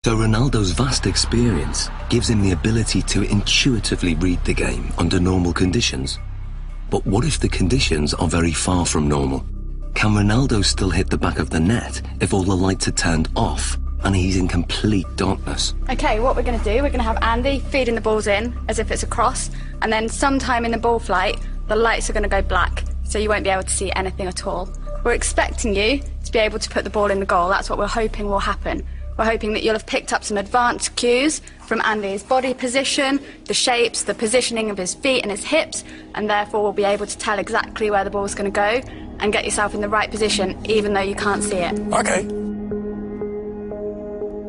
So Ronaldo's vast experience gives him the ability to intuitively read the game under normal conditions. But what if the conditions are very far from normal? Can Ronaldo still hit the back of the net if all the lights are turned off and he's in complete darkness? Okay, what we're going to do, we're going to have Andy feeding the balls in as if it's a cross, and then sometime in the ball flight, the lights are going to go black, so you won't be able to see anything at all. We're expecting you to be able to put the ball in the goal. That's what we're hoping will happen. We're hoping that you'll have picked up some advanced cues from Andy's body position, the shapes, the positioning of his feet and his hips, and therefore will be able to tell exactly where the ball's going to go and get yourself in the right position, even though you can't see it. Okay.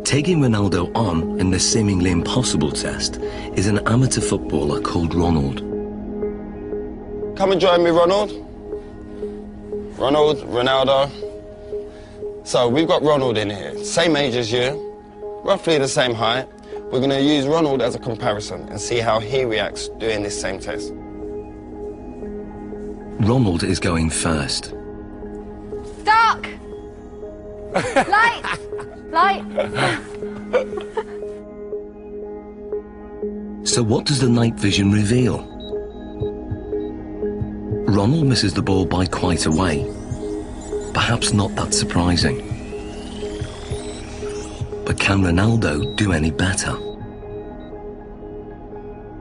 Taking Ronaldo on in this seemingly impossible test is an amateur footballer called Ronald. Come and join me, Ronald. Ronaldo. So we've got Ronald in here, same age as you, roughly the same height. We're going to use Ronald as a comparison and see how he reacts doing this same test. Ronald is going first. Dark! Light! Light! So what does the night vision reveal? Ronald misses the ball by quite a way. Perhaps not that surprising. But can Ronaldo do any better?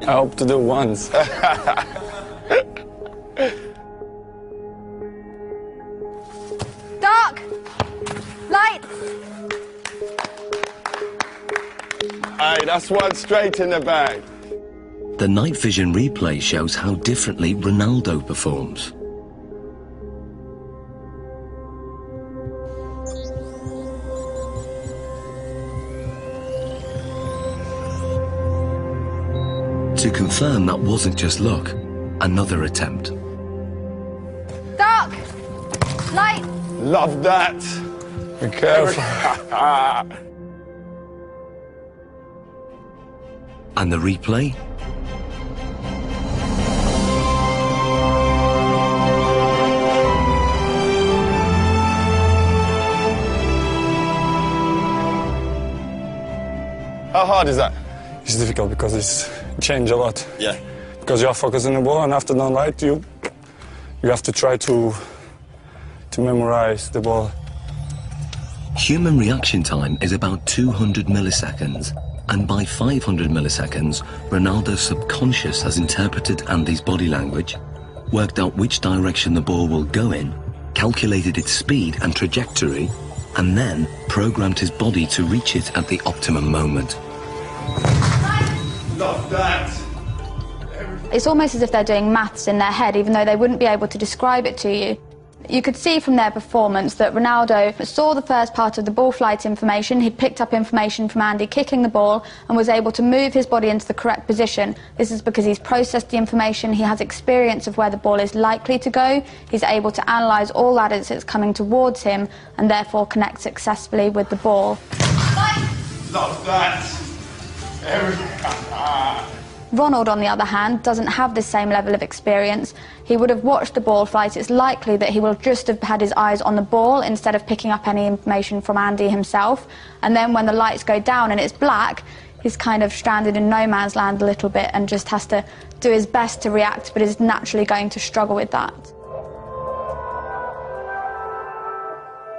I hope to do once. Dark! Light! Hey, that's one straight in the bag. The night vision replay shows how differently Ronaldo performs. To confirm that wasn't just luck, another attempt. Dark! Light! Love that. Be careful. And the replay? How hard is that? It's difficult because it's changed a lot. Yeah. Because you are focusing on the ball, and after the light, you have to try to memorize the ball. Human reaction time is about 200 milliseconds, and by 500 milliseconds, Ronaldo's subconscious has interpreted Andy's body language, worked out which direction the ball will go in, calculated its speed and trajectory, and then programmed his body to reach it at the optimum moment. Love that. It's almost as if they're doing maths in their head, even though they wouldn't be able to describe it to you. You could see from their performance that Ronaldo saw the first part of the ball flight information. He'd picked up information from Andy kicking the ball and was able to move his body into the correct position. This is because he's processed the information, he has experience of where the ball is likely to go, he's able to analyse all that as it's coming towards him and therefore connect successfully with the ball. Love that. Ronald, on the other hand, doesn't have the same level of experience. He would have watched the ball flight. It's likely that he will just have had his eyes on the ball instead of picking up any information from Andy himself. And then when the lights go down and it's black, he's kind of stranded in no man's land a little bit and just has to do his best to react, but is naturally going to struggle with that.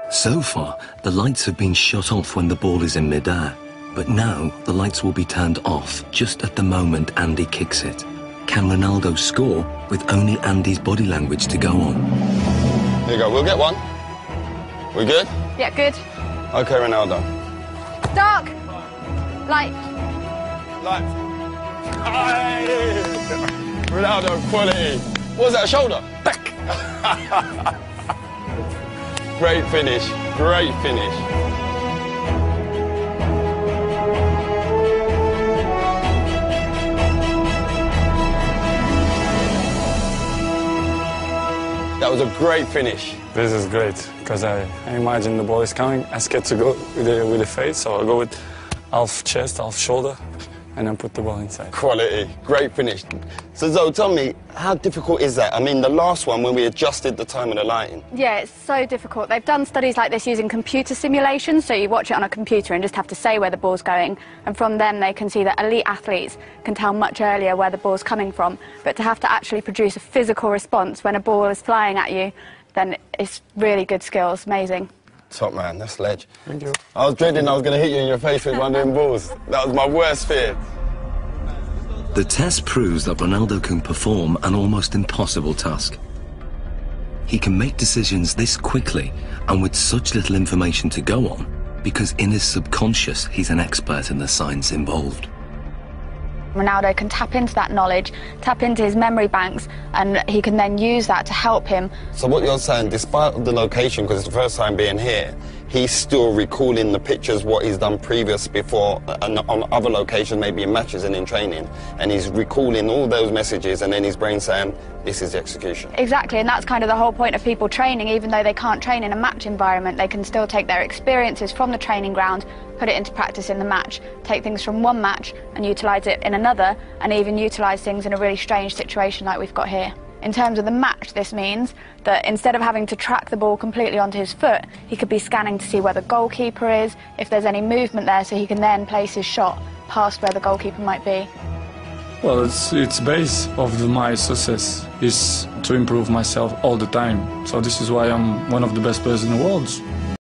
So far, the lights have been shut off when the ball is in midair. But now, the lights will be turned off just at the moment Andy kicks it. Can Ronaldo score with only Andy's body language to go on? Here you go, we'll get one. We good? Yeah, good. Okay, Ronaldo. Dark! Light! Light. Aye. Ronaldo, quality. What was that, shoulder? Back. Great finish, great finish. That was a great finish. This is great, because I imagine the ball is coming. I'm scared to go with the face, so I'll go with half chest, half shoulder. and then put the ball inside. Quality, great finish. So Zoe, tell me, how difficult is that? I mean, the last one when we adjusted the time of the lighting. Yeah, it's so difficult. They've done studies like this using computer simulations, so you watch it on a computer and just have to say where the ball's going, and from them they can see that elite athletes can tell much earlier where the ball's coming from, but to have to actually produce a physical response when a ball is flying at you, then it's really good skills, amazing. Top man, that's ledge. Thank you. I was dreading I was going to hit you in your face with one of them balls. That was my worst fear. The test proves that Ronaldo can perform an almost impossible task. He can make decisions this quickly and with such little information to go on because in his subconscious he's an expert in the science involved. Ronaldo can tap into that knowledge, tap into his memory banks, and he can then use that to help him. So what you're saying, despite the location, because it's the first time being here, he's still recalling the pictures, what he's done previous before, and on other locations, maybe in matches and in training, and he's recalling all those messages, and then his brain saying, this is the execution. Exactly, and that's kind of the whole point of people training. Even though they can't train in a match environment, they can still take their experiences from the training ground, put it into practice in the match, take things from one match and utilise it in another, and even utilise things in a really strange situation like we've got here. In terms of the match, this means that instead of having to track the ball completely onto his foot, he could be scanning to see where the goalkeeper is, if there's any movement there, so he can then place his shot past where the goalkeeper might be. Well, it's base of my success is to improve myself all the time. So this is why I'm one of the best players in the world.